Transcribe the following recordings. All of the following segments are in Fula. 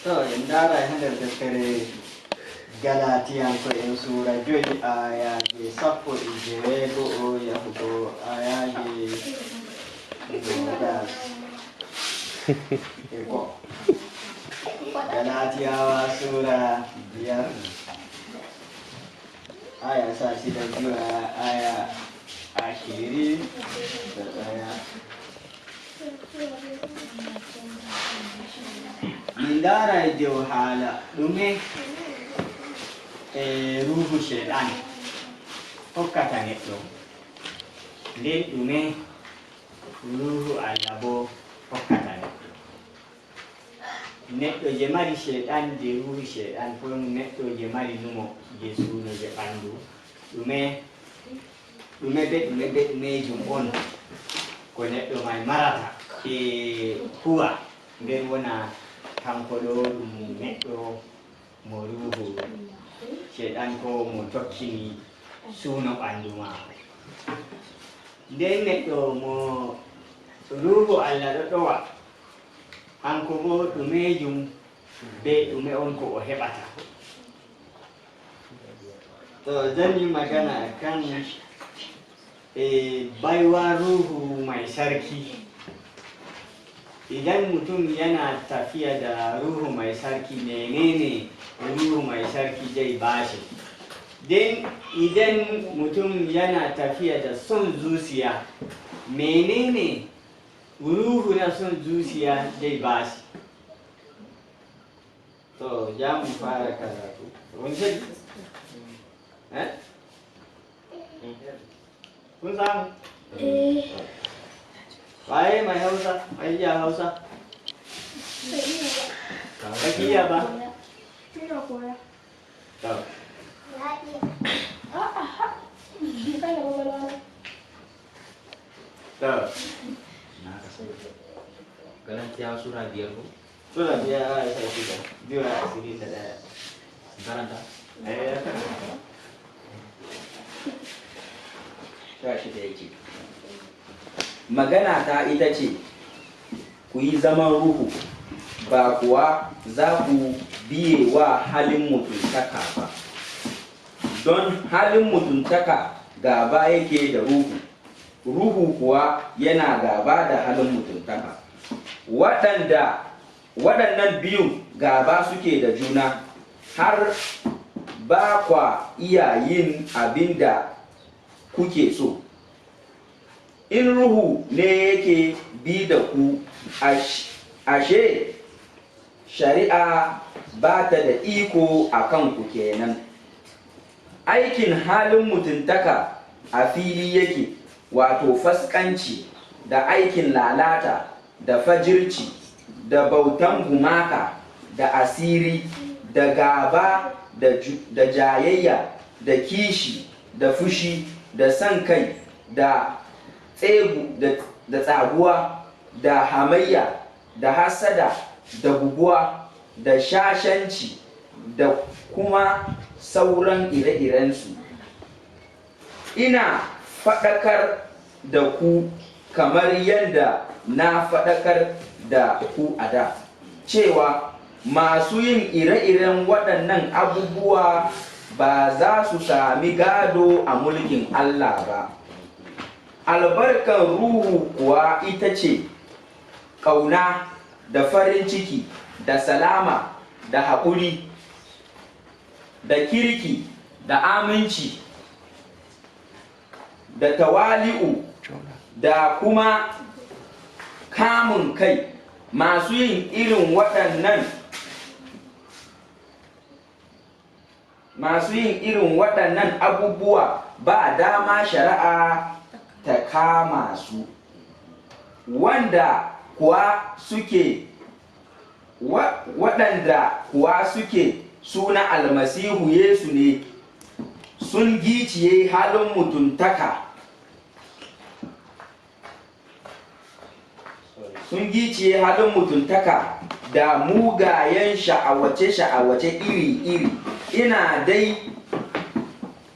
So indara hande deftere Galatian ko en sura joyi ayaje sappo e jeego o yahugo ayaje nogas eko Galatiawa sura biyar aya sa shida zuwa aya ashirin da ɗaya. Mindara Johala Dume Ruhu Shedan Hokkata neɗɗo nden ɗume ruhu Allabo hokkata neɗɗo je mari shedan je ruhu shedan ko neɗɗo je mari numo je suno je ɓandu ɗume ɗumejum on ko neɗɗo mai marata huwa nden wona kanko ɗo ɗum neɗɗo mo ruhu shedan ko mo tokkini suno ɓandu maako nden neɗɗo mo ruhu Allah ɗo ɗowa hanko bo ɗumejum be ɗume on ko o heɓata. To zan yi magana kan baiwa ruhu mai sarki. Idan mutum yana tafiya da ruhu mai sarki menene ruhu mai sarki zai bashi? Idan mutum yana tafiya da son zuciya menene ruhu na son zuciya zai bashi? To ya mu fara karatu. Wancan? Kun samu? Waye mai Hausa? Mai iya Hausa? Ba ki iya ba? Ina koya. To. To. Galatiawa sura 5 ko? Sura 5 ayat 1 2 asiri da daya. Karanta. Tashi da yake. Magana ta ita ce, ku yi zaman ruhu, ba kuwa za ku biye wa halin mutuntaka ba. Don halin mutuntaka gaba yake da ruhu, ruhu kuwa yana gaba da halin mutuntaka. Waɗannan biyun gaba suke da juna, har ba kwa iya yin abin da kuke so. In ruhu ne yake bi da ku, ashe shari'a ba ta da iko a kanku kenan. Aikin halin mutuntaka a fili yake, wato faskanci da aikin lalata da fajirci da bautan gumaka da asiri da gaba da jayayya da kishi da fushi da san kai da tsaguwa da hamayya da hasada da buguwa da shashanci da kuma sauran ire-irensu. Ina faɗakar da ku kamar yadda na faɗakar da ku a da, cewa masu yin ire-iren waɗannan abubuwa ba za su sami gado a mulkin Allah ba. Albarkar ruhu kuwa ita ce ƙauna da farin ciki da salama da haƙuri da kirki da aminci da tawali'u da kuma kamun kai. Masu yin irin waɗannan abubuwa ba dama shari'a ta kama su. Waɗanda kuwa suke suna almasihu Yesu ne sun giciye halin mutuntaka. Sun giciye halin mutuntaka da mugayen sha'awace-sha'awace iri-iri.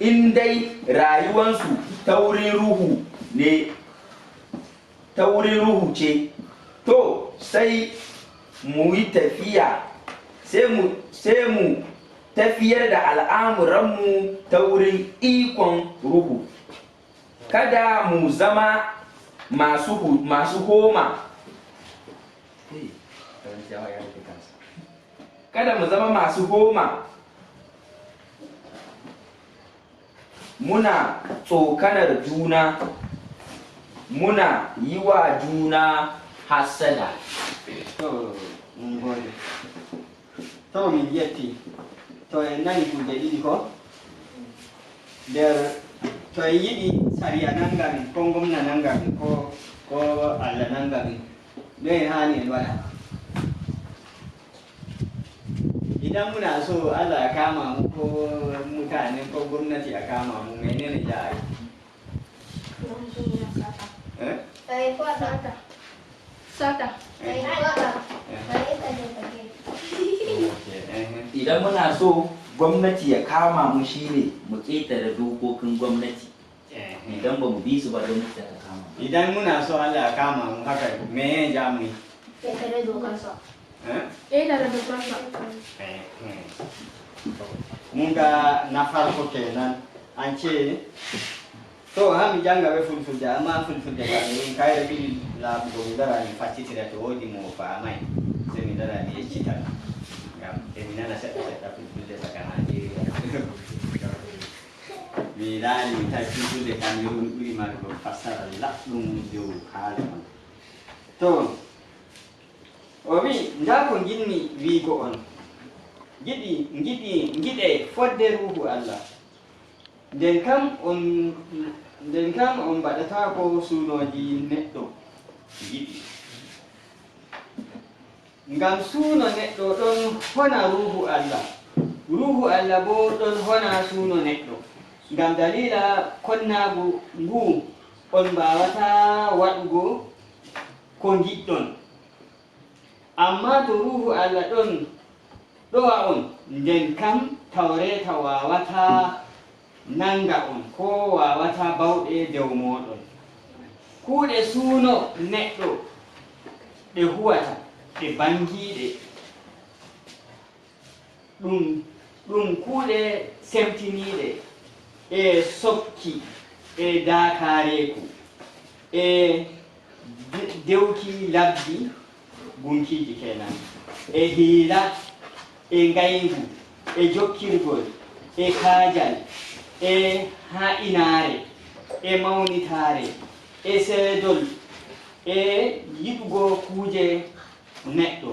In dai rayuwansu taurin ruhu ce, to sai mu yi tafiya sai mu tafiyar da al'amuranmu ta wurin ikon ruhu. Kada mu zama masu homa. Kada mu zama masu homa, muna tsokanar juna, muna yi wa juna hassada. To ngode to mi yetti to en nani kuje ɗiɗi ko nder to en yiɗi sariya nangamin ko gomna nangamin ko Allah nangamin ɗo en hani en waɗa. Idan muna so Allah ya kama mu ko mutane ko gwamnati ya kama mu menene za a yi? Sata. Idan muna so gwamnati ya kama mu shine mu ƙetare dokokin gwamnati. Idan ba mu bi su ba gwamnati ta kama mu. Idan muna so Allah ya kama mu haka me ya ja mu yi? Ƙetare dokarsa. Mun ga na farko kenan an ce to ha mi janga be fulfulde amma fulfulde ka min kayre ɓiɗi laaɓugo mi dara mi faccitira to woodi mo faamay se mi dara mi yeccita ngam emi nana seɗɗa seɗɗa fulfulde saka Nigeria mi laani mi tawi fulfulde kam yo ɓuri margo fassara laɗɗum dow haala man. To o wi nda ko jinmi wiigo on giɗe fodde ruhu Allah nden kam on mbaɗata ko suunoji neɗɗo yiɗi ngam suuno neɗɗo ɗon hona ruhu Allah bo ɗon hona suuno neɗɗo ngam dalila konnagu ngu on mbawata waɗugo ko giɗɗon, amma to ruhu Allah ɗon ɗowa on nden kam tawreta wawata nanga on ko wawata bawɗe dow moɗon. Kuuɗe suuno neɗɗo ɗe huwata ɗe bangiɗe ɗum kuuɗe semtiniɗe e sokki e dakareku e dewki labbi gunkiji kenan e hiila e ngaygu e jokkirgol e kaajal e ha'inare e mawnitare e seedol e yiɗugo kuuje neɗɗo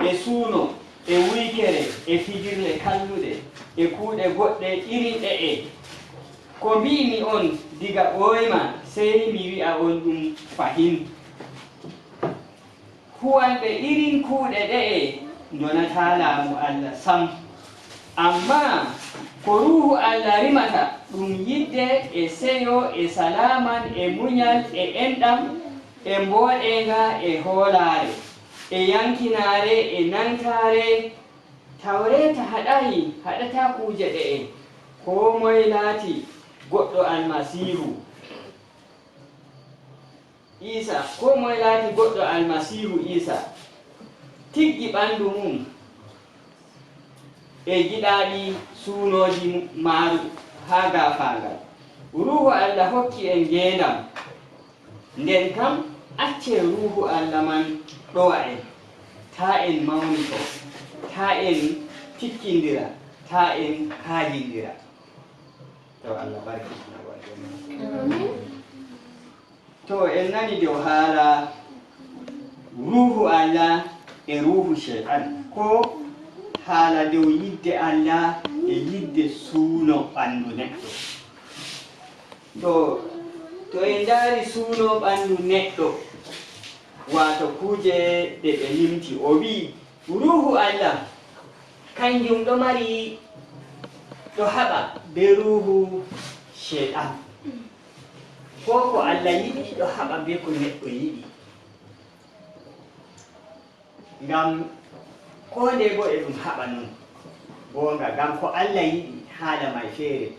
e suuno e wuykere e fijirle kalluɗe e kuuɗe goɗɗe iri ɗe ko mbimi on diga ɓoyma sey mi wi'a on ɗum fahin. Huwanɓe irin kuuɗe ɗe donata laamu Allah sam, amma ko ruhu Allah rimata ɗum yidde e seyo e salaman e muñal e enɗam e mboɗenga e hoolare e yankinare e nantare tawreta haɗata kuuje ɗe ko moye laati goɗɗo almasihu Isa ko moye laati goɗɗo almasihu Isa tiggi ɓandu mum e giɗaɗi suunoji maaru ha gafangal. Ruhu Allah hokki en ngendam, nden kam acce ruhu Allah man ɗowa en, ta en mawnito, ta en tikkindira, ta en haajindira. To Allah barkitina waɗe. To en nani dow haala ruhu Allah e ruhu shaytan, ko haala dow yidde Allah e yidde suuno ɓandu neɗɗo. To en ndaari suuno ɓandu neɗɗo wato kuuje ɗe ɓe limti, o wi ruhu Allah kanjum ɗo mari ɗo haɓa be ruhu shaytan, ko Allah yiɗi ɗo haɓa be ko neɗɗo yiɗi. Ngam ko nde bo e ɗum haɓa non gonga, ngam ko Allah yiɗi haala may feere.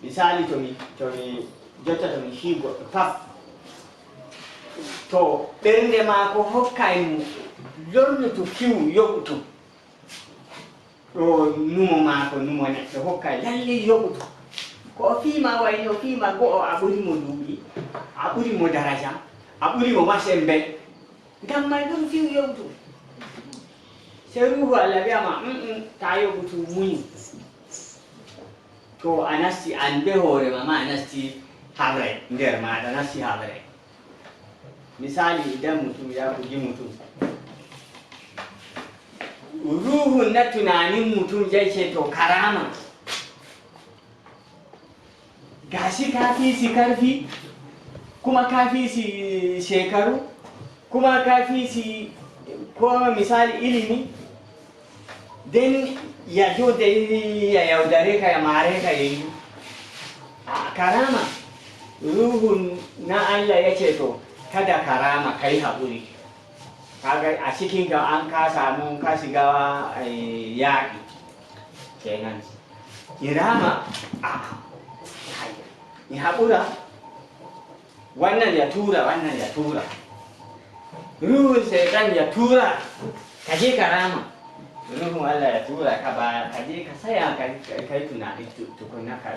Misali to mi jotta to mi fii goɗɗo paf, to ɓernde maako hokkay mo lornutu fiw yoɓutu, ɗo numo maako numo neɗɗo hokkay lalle yoɓuto ko o fiima wayno fiima go'o a ɓuri mo duuɓi a ɓuri mo daraja a ɓuri mo masembe ngam may ɗum fiw yoɓutu se ruhu Allah wiyama ta yoɓutu muñu to a nasti an be hoorema ma a nasti habre nder maɗa nasti habre misali idan mutum ya bugi mutum ruhun na tunanin mutum zai ce to karama gashi kafi si karfi kuma kafi si shekaru kuma kafi si ko misali ilimi den ya jo da ya yaudare ka ya mare ka yayi karama ruhun na Allah ya ce to kada karama kai haƙuri kaga a cikin ga an ka samu ka shiga yaƙi kenan irama ya haƙura wannan ya tura ruhun shaitan ya tura ka je karama ruhun Allah ya tura ka baya ka je ka saya kai tunani tukunna ka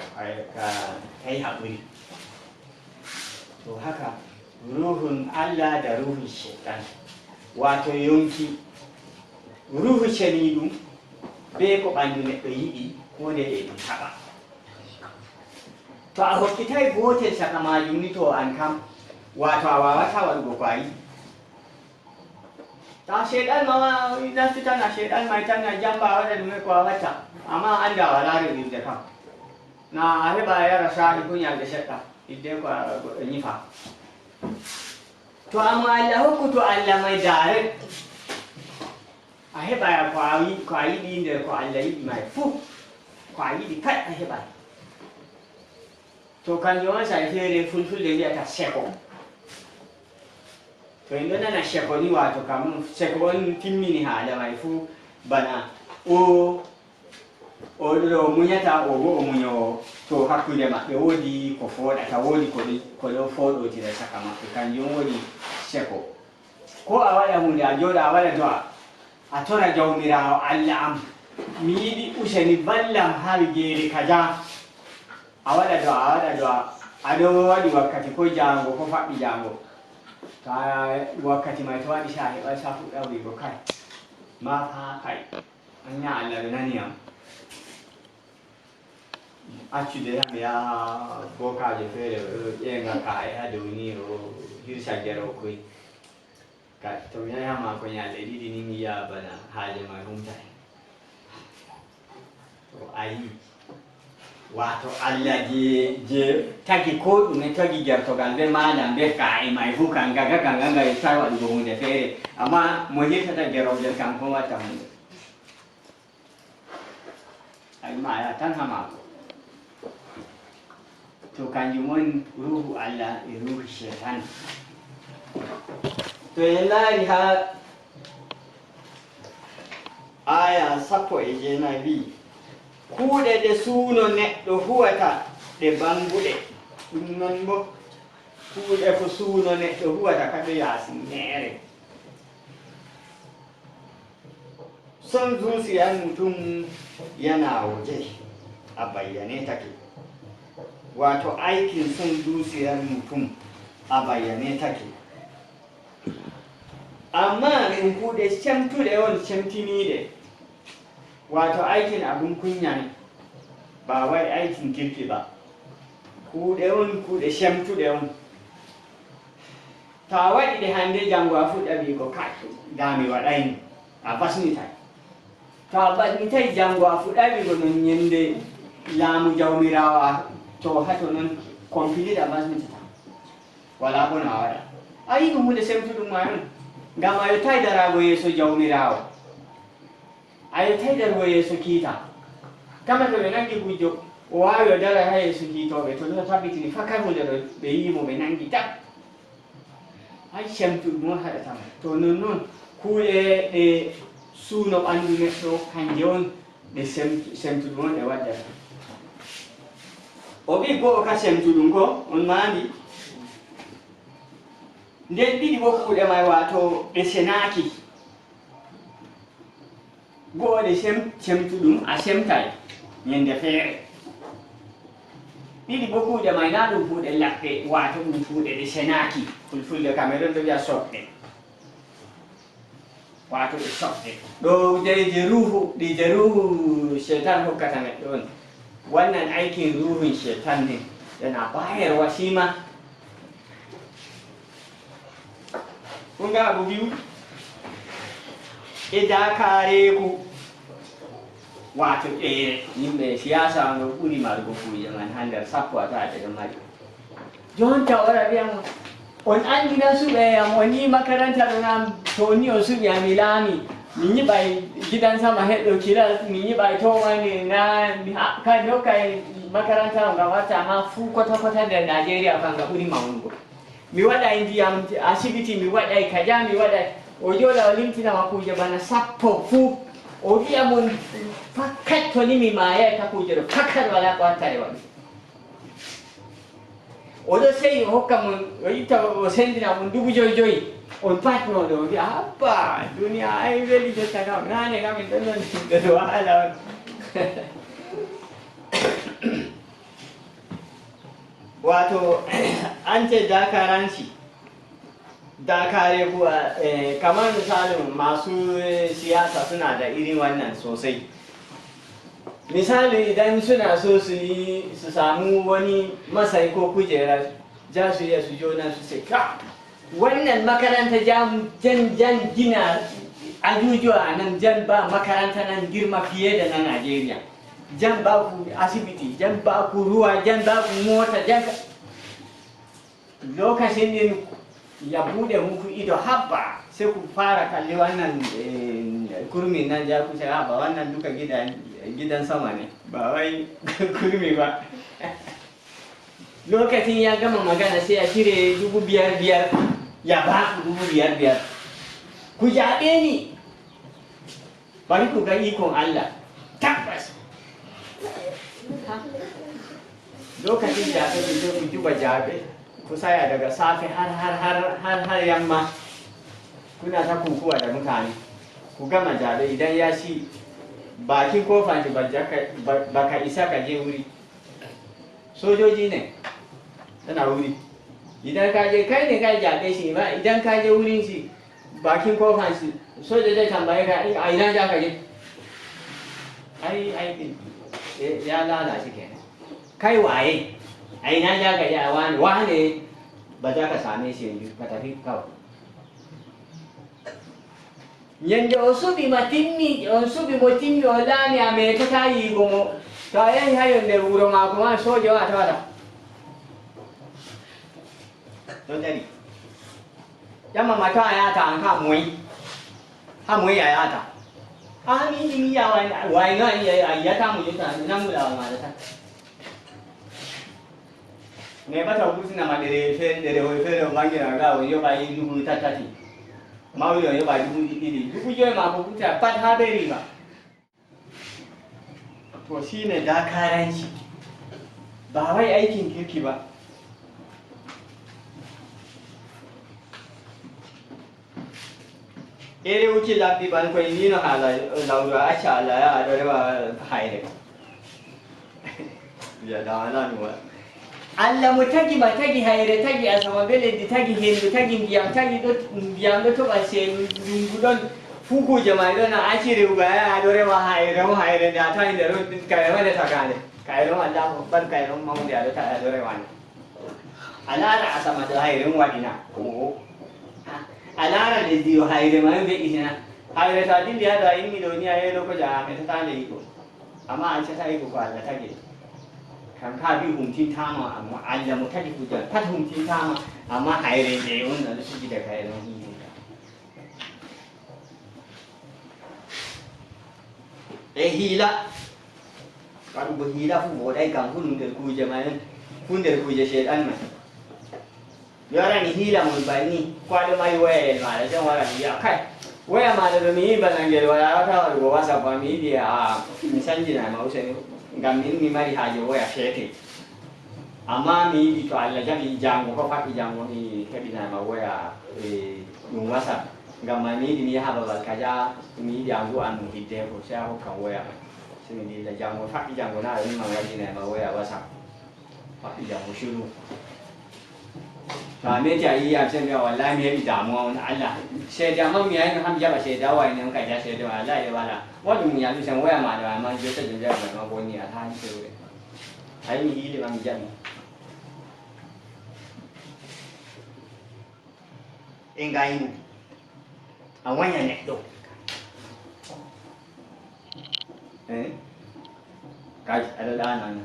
yi haƙuri to haka ruhun Allah da ruhun shaitan wato yonki ruhu shanidu be ko ɓandu neɗɗo yiɗi ko nde e ɗum taɓa to a hokkitay gotel saka majum ni to an kam wato a wawata waɗugo ko a yiɗi ta shaiɗan ma naftitana shaiɗan may tan a jamba a waɗa ɗume ko a watta amma anda a wala reɗirde kam na a heɓa a yara sa'i ko ñalde seɗɗa hidde ko goɗɗo ñifa to amma Allah hokkuto Allah may dare a heɓa ko a yiɗi nder ko Allah yiɗi may fuu ko a yiɗi pat a heɓa to kanjum on sa feere fulfulde wiyata seko to en ɗo nana seko ni wato kam seko on timmini haala may fuu bana o ɗo muñata o bo o muñowo to hakkude maɓɓe woodi ko fooɗata woodi ko ɗo fooɗotira saka maɓɓe kanjum woni seko ko a waɗa hunde a jooɗa a waɗa do'a a tora jawmirawo Allah am mi yiɗi useni ballam ha wigeere kaja a waɗa do'a aɗo waɗi wakkati ko jango ko faɓɓi jango ta wakkati may to waɗi sa heɓa sa fuɗɗa wigo kay ma fa kay anya Allah ɗo nani am accude mi yaha bokajo feere ƴeenga ka'e ha dow ni o hirsa gero koy to mi yahama ko ñalɗe ɗiɗi ni mi yiya bana haaje ma humtay to ayi wato Allah je tagi ko ɗume tagi gertogal be maɗam be ka'e may fuu kanga e tawi waɗugo hunde feere amma mo hirtata gerogel kanko watta hunde ay ma ya tan ha maako to kanjum woni ruhu Allah e ruhu shaitan to en laari ha aya 19 wi kuuɗe ɗe suuno neɗɗo huwata ɗe banguɗe ɗum non bo kuuɗe ko suuno neɗɗo huwata kaɗo yaasi meere son zuciyan mutum yana waje a bayyane take wato aikin son zuciyar mutum a bayyane take amma in kuɗe camtuɗe on camtiniɗe wato aikin abun kunya ne ba wai aikin kirki ba kuɗe on kuɗe camtuɗe on ta waɗi ɗe hande jango a fuɗɗa wigo kai dami waɗayni a basnitay to a basnitay jango a fuɗɗa wigo non ñande laamu jawmirawo to hato non complete a basnitata wala bona a waɗa a yi ɗum hunde semtuɗum ma on ngam a yottay darago yeeso jawmirawo a yottay dargo yeeso kiita kama to ɓe nangi gujjo o wawi o dara ha yeeso kiitoɓe to ɗo tabbitini fakkat hunde ɗo ɓe yimo ɓe nangi tap hay semtuɗum on haɗatama to nonnoon kuuɗe ɗe suuno ɓandu neɗɗo hanje on ɗe semtuɗum on ɗe waddata o ɓi go'o ka semtuɗum ko on maandi nden ɗiɗi bo kuuɗe may wato ɗe senaki goɗe semtuɗum a semtay ñande feere ɗiɗi bo kuuɗe may na ɗum kuuɗe laɓɓe wato ɗum kuuɗe ɗe senaki fulfulde Cameron ɗo wiya soɓɗe wato ɗe soɓɗe ɗo ɗi ruhu shaitan hokkata neɗɗo on wannan aikin ruhun shaitan ne yana bayarwa shi ma kun ga abu biyu idakare ku wato ɗere yimɓe siyasa no ɓuri marugo kuje man ha nder sappo a tawa ɓeɗo mari jonta ora wiyamo on andina suɓe yam on yi makaranta ɗo nam to ni o suɓi ami laami mi yiɓay gidan sama heɗɗo kilal mi yiɓay to wani na kadi hokkay makaranta o ngam watta ma fuu kota nder Nigeria kanga ɓuri mawnugo mi waɗay ndiyam asibiti mi waɗay kaja mi waɗay o jooɗa o limtinama kuje bana sappo fuu o wiya mon fakkat to ni mi mayay ka kuje ɗo fakkat wala ko watta e waɗi oɗo seyi o hokka mon o itta o sendina mon dubu joyi on patnoɗo o wiya habba duniya ay weli jotta kam nane kam en ɗon ɗon ɗo wahala on wato an ce dakare kuwa kamar misalin masu siyasa suna da irin wannan sosai misali idan suna so su samu wani masai ko kujera za su iya su jona su sai wannan makaranta jan gina ajujuwa a nan jan ba makaranta nan girma fiye da na Najeriya jan ba ku asibiti jan ba ku ruwa jan ba ku mota jan lokacin din ya bude muku ido habba sai ku fara kalli wannan kurmin nan ja ku sai habba wannan duka gidan sama ne ba wai kurmi ba lokacin ya gama magana sai ya cire 5,500 ya ba ku 5,500 ku jaɓe ni bari ku ga ikon Allah tabbas lokacin jaɓe ku je ku juba jaɓe ku saya daga safe har yamma kuna ta kukuwa da mutane ku gama jaɓe idan ya ci bakin kofan shi ba ka isa ka je wuri sojoji ne tana wuri idan ka je kai ne ka jaɓe shi ba idan ka je wurin shi bakin kofan shi soja zai tambaye ka a ina za ka je ai aikin ya lalace kenan kai waye a ina za ka je a wane ba za ka same shi yanzu ka tafi kawai yande o suɓi mo timmi o laami a metata yigo mo to a yahi hayo nder wuro maako ma soja o a tawata ɗo dari ƴamma ma tawa yata an ha moyi a yata a mi ya wayno a yiyatamo jotta nanguɗawa maɗa tan neɓata ɓurtinama ɗerewoy feere o mangina ga o yoɓa 3,000 mawɗi o yoɓa 2,000 2,000 ma ko ɓurta pat ha ɓe riba to shine dakaranci ba wai aikin kirki ba ere wuce laɓɓi ban koye ndino haala lawru a acca Allah ya aɗo rewa hayre wiyaɗawananuma Allah mo tagi hayre tagi asama be leddi tagi hendu tagi ndiyam ɗo toɓa seeɗu ndungu ɗon fuu kuje ma ɗon a acci rewugo a aɗo rewa hayre nde a tawi nder kayre ma nde tagade kayre on Allah ɓan kayre on mawde aɗo tawi aɗo rewani a laara asama ɗo hayre on waɗina a laara lesdi yo hayre ma ve'itina hayre to a dilli haɗo a immi ɗo ni a yehi lokoja a metatande yigo amma a accata yigo ko Allah tagi kam ka bi humtintama amma Allah mo tagi kujal pat humtintama amma hayre nde on aɗo sujida kayre on hiiɗa e hiila waɗugo hiila fu woɗay kam fu ɗum nder kuje ma en fu nder kuje sheɗan ma mi warani hiila mon banni ko aɗo mari woyayel maɗa jan warani wiya kay woya maɗa ɗo mi yiɗi bana ngel wawata waɗugo whatsapp ma mi yiɗi mi sanjinama useni ngam min mi mari haaje woya feete amma mi yiɗi to Allah jaɓi jango ko faɓɓi jango mi heɓinama woya ɗum whatsapp gamani ini haba kaja ini jangu anu hide ko saya ko kan waya sini ni da jangu fa jangu na in man gaji ne ba waya ba sa fa jangu shiru ba me ja yi ya sai me wallahi me damuwa wani Allah sai da mun yayin hamja ba sai da wai ne ka ja sai da wallahi ya bala wani mu ya lu san waya ma da ma je ta da ma ko ni a ta ni sai ai mi yi da ma mi ja engai mu awanya nek do kai ada danan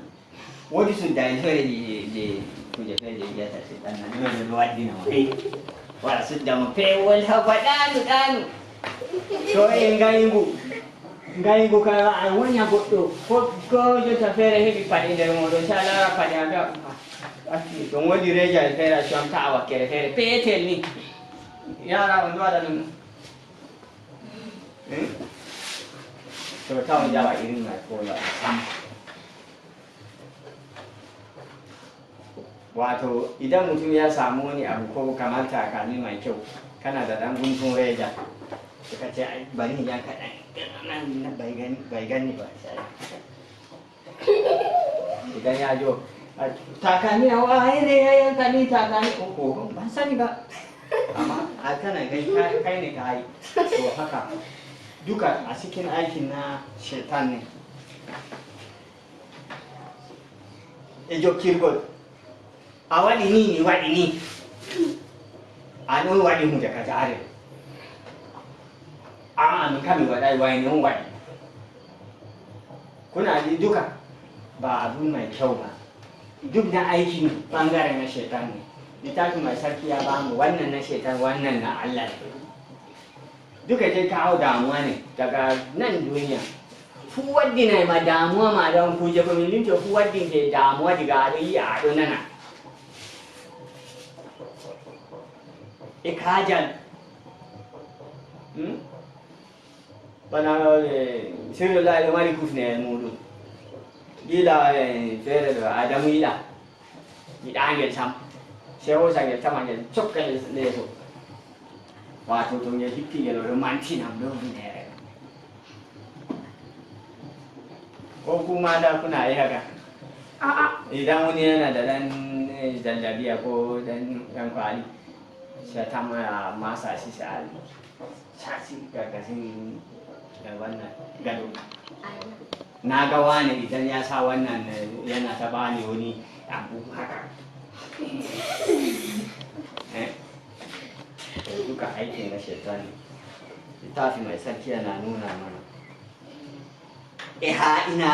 wodi sun dai hơi di kuje kai di biasa setan na ni luat di na hey wala sedang pe wal habadan dan so engai mu kala awanya bodo ko je ta fere he pada de mo do sala pada ada asi to wodi reja fere sham ta wa kere fere pe tel ni yara wanda da nan to ta wanda ba irin na ko la wato idan mutum ya samu wani abu ko kamar takalmi mai kyau kana da dan guntun reja ka ce ai bari ya kaɗan nan bai gani ba sai idan ya jo takalmi a wani ne ya yanka ni takalmi ko ban sani ba amma a kana kai ne ka yi to haka duka a cikin aikin na shaitan ne ejo kirgol a waɗi ni waɗi ni a ɗon waɗi hunde ka jare a min kami waɗai wayne on waɗi kuna ji duka ba abu mai kyau ba duk na aikin ɓangaren na shaitan ne littafin mai sarki ya bamu wannan na shaitan wannan na Allah ne duka dai kawo damuwa ne daga nan duniya fu waddi na ma damuwa ma don kuje ko min linto fu waddi ke damuwa diga ado yi ado nana e kajal bana sirri la ile mari kufne mudu gila fere da adamu ila idangel sam sewo sangel tamangel chokkal leso wato to ya hippi yelo romanti nam do ne ko kuma da kuna yi haka idan wani yana da dan jallabiya ko dan kwali sai ta ma masa shi sai shi gargashin wannan gado na ga wani idan ya sa wannan yana ta bani wani abu haka duka aikin na shaitani littafi mai sarki yana nuna mana ha ina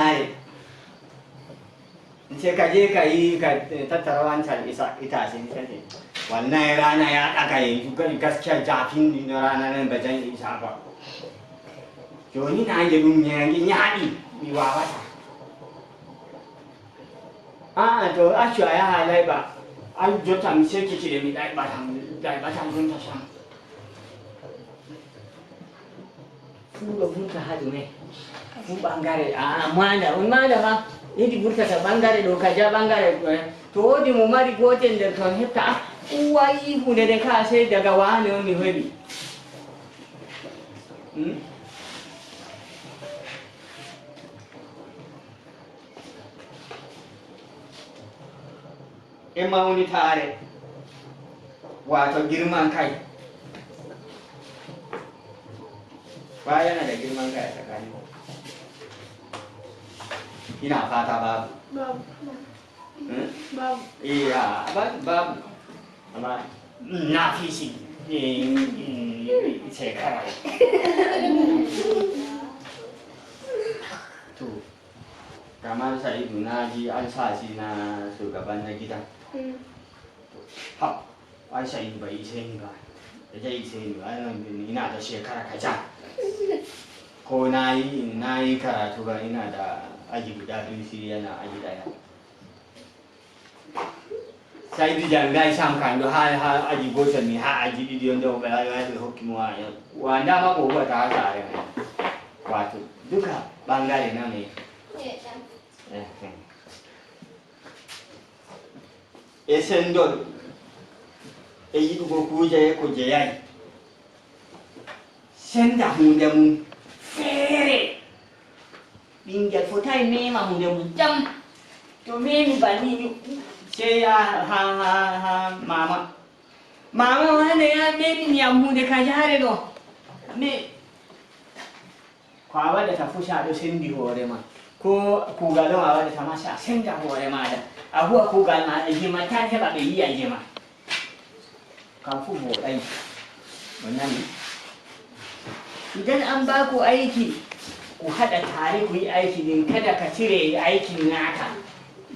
ne ce ka je ka yi ka tattara wancan itace ne wannan rana ya ɗaga yanzu gaskiya jafin na rana nan ba jan isa ba joni na yi dunyan yaɗi biwa wata a to a shi ya halai ba an jota mi sai kike da mi dai ba ta mun ta sha fu ga mun ka hadu ne fu bangare amma da ba yadi burta ta bangare do ka ja bangare to wodi mu mari goten da kan hita uwai hu da ka sai daga wani mi hobi ma wani tare wato girman kai ba yana da girman kai a tsakani ina fata babu iya babu amma na fi shi shekara to kamar sa'idu na ji an sa shi na shugaban na gida ai sai bai sai ni ba da dai sai ni ba ina da shekara kaza ko nayi karatu ba ina da aji guda biyu shi yana aji daya sai di jangai sam kan do ha aji gosan ni ha aji di don ba ya da hukumu wanda ma ko ba ta tare wato duka bangare na ne esendol e yiɗugo kuuje ko jeeyayi senda hunde mum feere ɓingel fotai mema hunde mum jam to memi banni sey ya ha mama wane ya memi miyam hunde ka jare ɗo me ko a waɗata fu sa ɗo sendi hoorema ko kuugal on a waɗata ma sa senda hoore maɗa a huwa kuugal maɗa jima tan heɓa ɓe yiya jima kam fu voɗay o nani idan an ba ku aiki ku haɗa tare ku yi aiki din kada ka cire aikin naka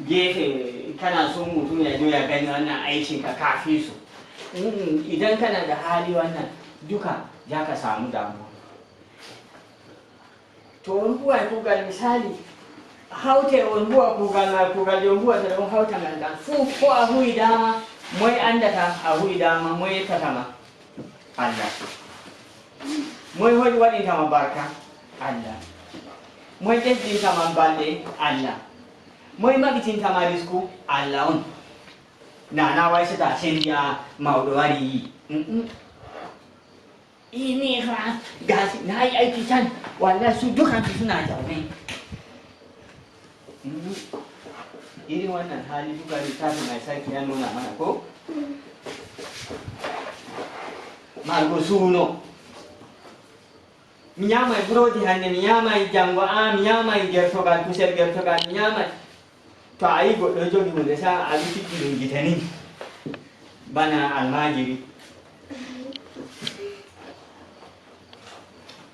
gefe kana so mutum ya zo ya gani wannan aikin ka kafi su idan kana da hali wannan duka za ka samu damuwa to on huwa kugal misali haute on huwa kugal yon huwa ta on hauta ngal ngal fu ko a huwi dama moy andata a huwi dama moy yetatama Allah moy hoɗi waɗintama barka Allah moy ƴesdintama balɗe Allah moy maɓitintama risku Allah on nana waysata sendi a mawɗo wari yi ini fa gasi na yi aiki can wallahi su dukansu suna zaune irin wannan hali duka littafi mai sarki ya nuna mana ko margo suno mi ñamay burodi hande mi ñamay jango mi ñamay gertogal kusel gertogal mi ñamay to a yi goɗɗo jogi hunde sa a witiɗɗi ɗum gite ni bana almajiri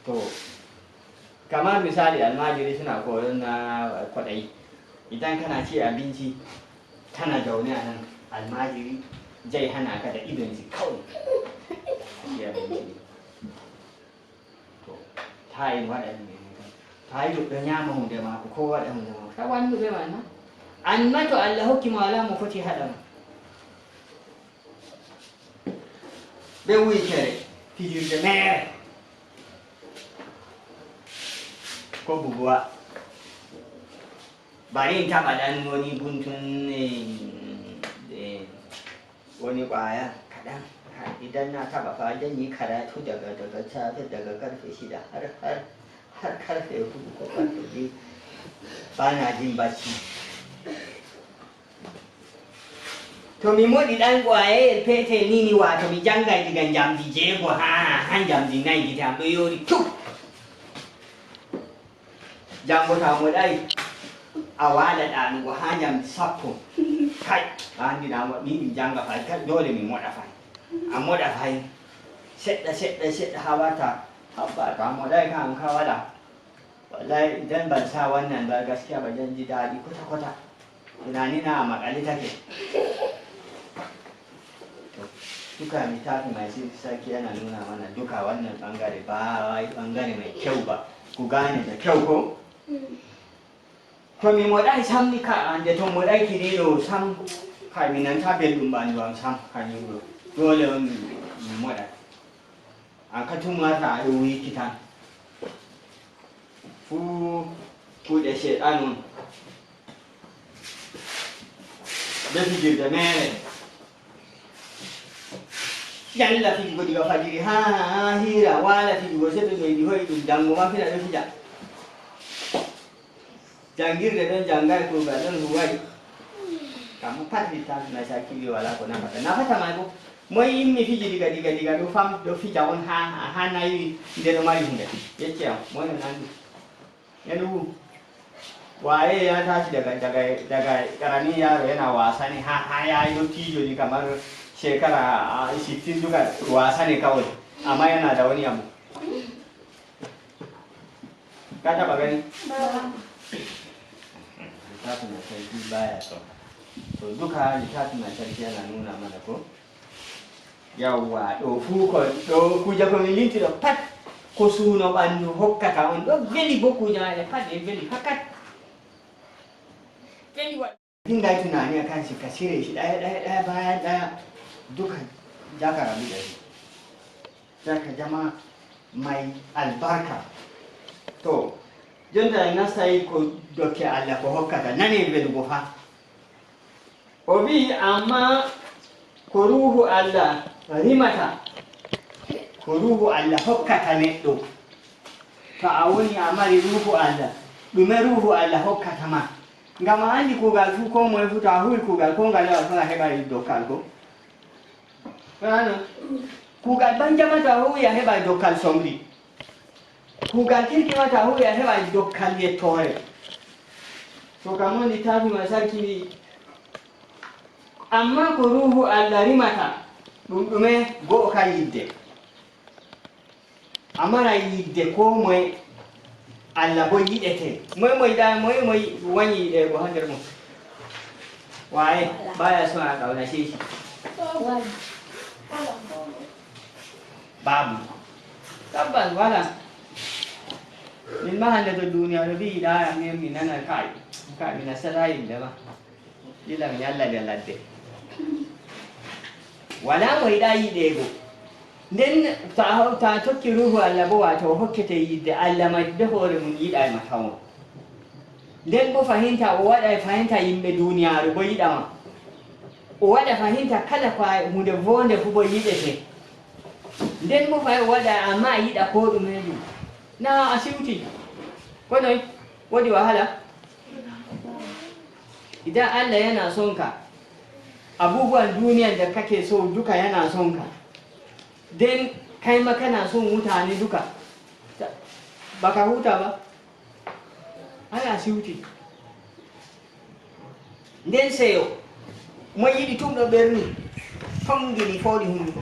to kamar misali almajiri suna koyon na kwaɗayi idan kana ci abinci kana zaune a nan almajiri zai hana ka da idonsi kawai ci abinci to ta yi waɗanda ne ta yi goɗɗo ñama hunde mako ko waɗa hunde mako ta wani ɓe manna amma to Allah hokkima wala mo foti haɗama ɓe wuytere fijirde mere ko buguwa bari in taɓa ɗan wani guntun wani ƙwaya kaɗan idan na taɓa fa zan yi karatu daga safe daga karfe 6 har karfe 4 ko karfe 2 ba na jin bacci to mi moɗi ɗan ƙwayeyel petel nini wato mi jangay diga jamdi 6 ha jamdi 4 gite am ɗo yoori tuk jango ta moɗay a waala ɗanugo ha jamdi 10 kai a anndinaamo ni mi janga fay kai dole mi moɗa fay a moɗa fay seɗɗa ha warta habba to a moɗay kam ka waɗa wallahi idan ban sa wannan ba gaskiya ba zan ji daɗi kwata tunanina a maƙale take duka littafi mai sarki yana nuna mana duka wannan bangare ba wai bangare mai kyau ba ku gane da kyau ko to mi moɗai sam ni ka ande to moɗai kiriɗo sam kai mi nanta belɗum ɓandu am sam kañum ɗo dole on mi moɗa an ka tumata aɗo wiki tan fuu kuuɗe seeɗan on be fijirde mere yalla fijugo diga fajiri ha hira wala fijugo seto meɗi hoyi ɗum jango ma fina ɗo fija jangirde ɗon jangay kugal ɗon huway kamo pat littafi mai sakkili wala ko nafata may bo moy yimmi fiji diga ɗo fam ɗo fija on ha nayi nde ɗo mari hunde yecce am moy no nandi yanu waye ya tashi daga ƙaramin yaro yana wasa ne ha ya yi tijo ne kamar shekara 60 duka wasa ne kawai amma yana da wani abu ka taba gani? littafin na sarki baya to duka littafin na sarki yana nuna mana ko yawwa ɗo kuje ko min linti ɗo pat ko suno ɓandu hokkata on ɗo veli bo kuje maɗe pat ɗe veli fakat dinga tunani akan shi ka cire shi ɗaya bayan ɗaya duka za ka rabu da shi za ka zama mai albarka to jonta nasta yi ko dokke Allah ko hokkata nani velugo fa o wi amma ko ruhu Allah rimata ko ko ruhu Allah hokkata neɗɗo to a woni a mari ruhu Allah ɗume ruhu Allah hokkata ma ngam a andi kuugal fu ko moye fu to a huwi kuugal ko ngalewa fu a heɓai dokkal ko ano kuugal banjama to a huwi a heɓai dokkal somri kuugal kirkima to a huwi a heɓai dokkal yettore to kam woni tafima sarkini amma ko ruhu Allah rimata ɗum ɗume go'o ka yidde amara yidde ko moye Allah bo yiɗete moye moye wañi yiɗego ha nder mum waye baya son a ƙaunace shi babu tabbas wala min ma hande to duniya ɗo ɓi yiɗa mi nana kai mi nastata yimɓe ma ɗila mi Allah ɓe ladde wala mo yiɗa yiɗego nden ta tokki ruhu Allah bo wato hokkete yidde Allah madde hoore mum yiɗa ma tawo nden bo fahinta o waɗa fahinta yimɓe duniyaru bo yiɗama o waɗa fahinta kala ko hunde vonde fu bo yiɗete nden bo fayi o waɗa amma a yiɗa ko ɗume ɗum na a siwti ko noy woɗi wahala idan Allah yana son ka abubuwan duniyan da kake so duka yana son ka den kai ma kana son mutane duka baka huta ba ana siwti nden seyo mo yiɗi tumɗo ɓerni tongini fooɗi hunduko